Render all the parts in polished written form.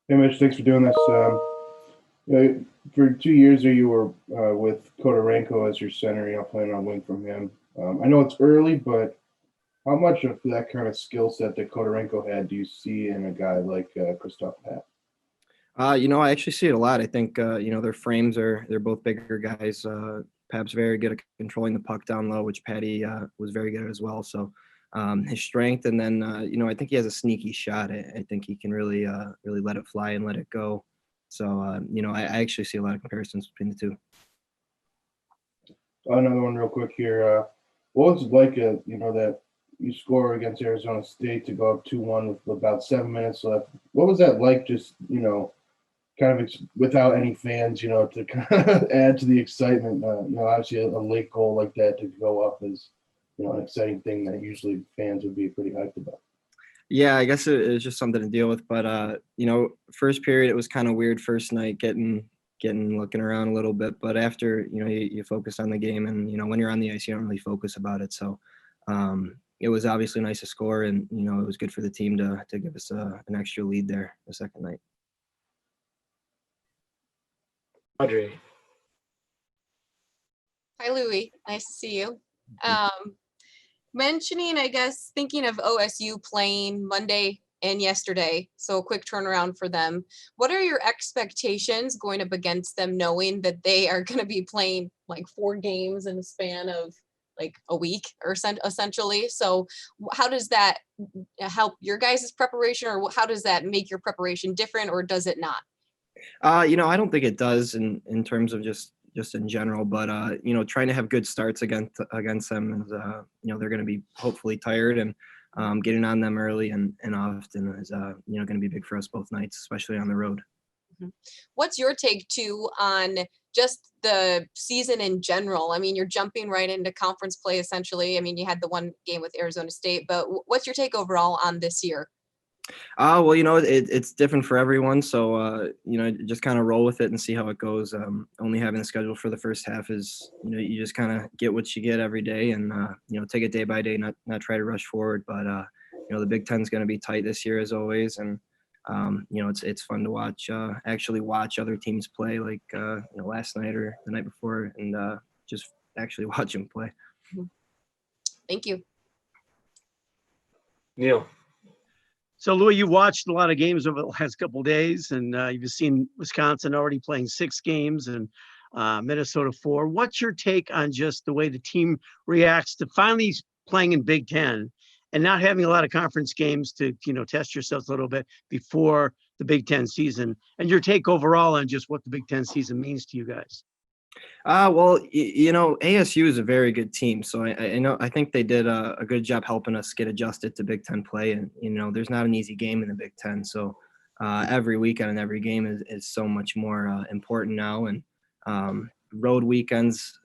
Hey, Mitch, thanks for doing this. For 2 years there, you were with Kodorenko as your center, playing on wing from him. I know it's early, but how much of that kind of skill set that Kodorenko had do you see in a guy like Christoph Pat? I actually see it a lot. I think their frames they're both bigger guys. Pab's very good at controlling the puck down low, which Patty was very good at as well. So his strength, and then I think he has a sneaky shot. I think he can really let it fly and let it go. So I actually see a lot of comparisons between the two. Another one, real quick here. What was it like, that you score against Arizona State to go up 2-1 with about 7 minutes left? What was that like? Just kind of without any fans, to kind of add to the excitement. Obviously a late goal like that to go up is, an exciting thing that usually fans would be pretty hyped about. Yeah, I guess it was just something to deal with. But first period it was kind of weird. First night getting looking around a little bit, but after you focus on the game, and when you're on the ice you don't really focus about it. So it was obviously nice to score, and it was good for the team to give us an extra lead there the second night. Audrey. Hi, Louie. Nice to see you. Mentioning, I guess, thinking of OSU playing Monday and yesterday, so a quick turnaround for them. What are your expectations going up against them, knowing that they are going to be playing like 4 games in the span of like a week or essentially? So how does that help your guys' preparation, or how does that make your preparation different, or does it not? I don't think it does in terms of just in general, but trying to have good starts against them is they're going to be hopefully tired, and getting on them early and often is going to be big for us both nights, especially on the road. What's your take too on just the season in general? I mean, you're jumping right into conference play essentially. I mean, you had the one game with Arizona State, but what's your take overall on this year? Well, it's different for everyone. So, just kind of roll with it and see how it goes. Only having the schedule for the first half is, you just kind of get what you get every day, and, take it day by day, not try to rush forward. But, the Big Ten is going to be tight this year as always. And, it's fun to watch, actually watch other teams play, like, last night or the night before, and just actually watch them play. Thank you. Neil. So, Louis, you watched a lot of games over the last couple of days, and you've seen Wisconsin already playing 6 games and Minnesota 4. What's your take on just the way the team reacts to finally playing in Big Ten and not having a lot of conference games to, test yourselves a little bit before the Big Ten season? And your take overall on just what the Big Ten season means to you guys? Well, ASU is a very good team, so I think they did a good job helping us get adjusted to Big Ten play, and there's not an easy game in the Big Ten, so every weekend and every game is so much more important now, and road weekends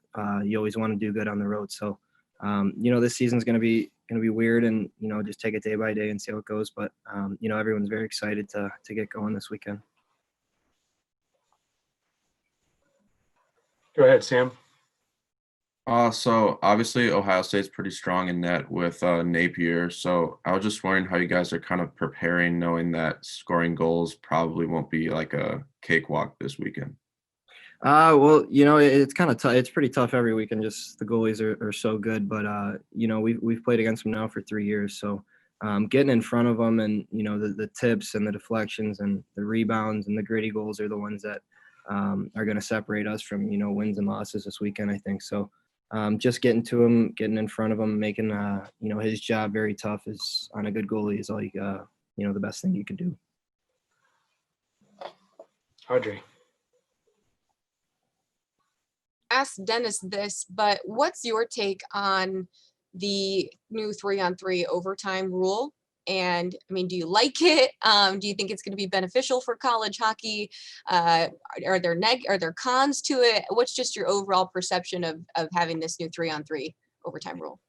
you always want to do good on the road, so this season's gonna be weird, and just take it day by day and see how it goes, but everyone's very excited to get going this weekend. Go ahead, Sam. So obviously Ohio State's pretty strong in net with Napier. So I was just wondering how you guys are kind of preparing, knowing that scoring goals probably won't be like a cakewalk this weekend. Well, it's kind of tough. It's pretty tough every weekend. Just the goalies are so good, but we've played against them now for 3 years. So getting in front of them, and the tips and the deflections and the rebounds and the gritty goals are the ones that are going to separate us from wins and losses this weekend, I think. So just getting to him, getting in front of him, making his job very tough is on a good goalie is all the best thing you can do. Audrey. Ask Dennis this, but what's your take on the new 3-on-3 overtime rule? And I mean, do you like it? Do you think it's going to be beneficial for college hockey? Are there cons to it? What's just your overall perception of having this new 3-on-3 overtime rule?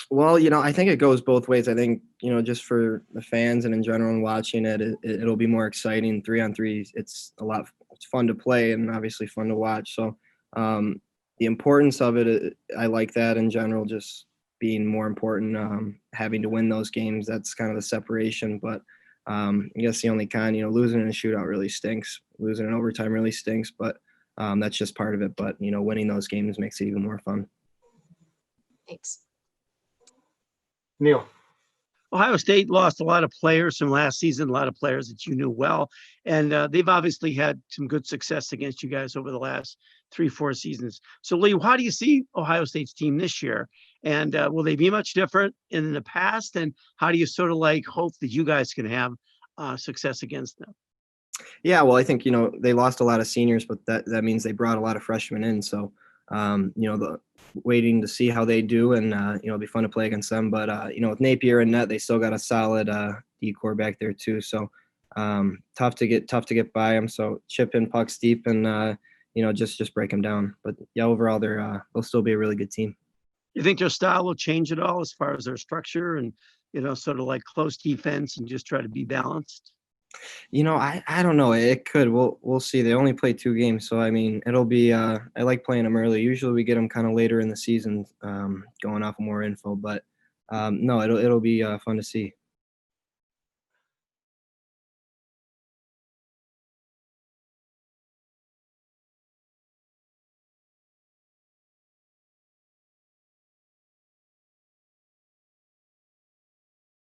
Well, I think it goes both ways. I think, just for the fans and in general and watching it, it'll be more exciting. 3-on-3, it's fun to play and obviously fun to watch. So the importance of it, I like that in general, just being more important, having to win those games. That's kind of the separation. But I guess the only con, losing in a shootout really stinks. Losing in overtime really stinks, but that's just part of it. But, winning those games makes it even more fun. Thanks. Neil. Ohio State lost a lot of players from last season, a lot of players that you knew well, and they've obviously had some good success against you guys over the last 3-4 seasons. So, Lee, how do you see Ohio State's team this year? And will they be much different in the past? And how do you sort of hope that you guys can have success against them? Yeah, well, I think, they lost a lot of seniors, but that means they brought a lot of freshmen in. So, waiting to see how they do, and it'll be fun to play against them. But with Napier and net, they still got a solid D-core back there too. So tough to get by them. So chip in pucks deep and just break them down. But yeah, overall they'll still be a really good team. You think their style will change at all as far as their structure and sort of close defense and just try to be balanced? I don't know. It could. We'll see. They only play 2 games, so I mean, it'll be. I like playing them early. Usually, we get them kind of later in the season, going off more info. But no, it'll be fun to see.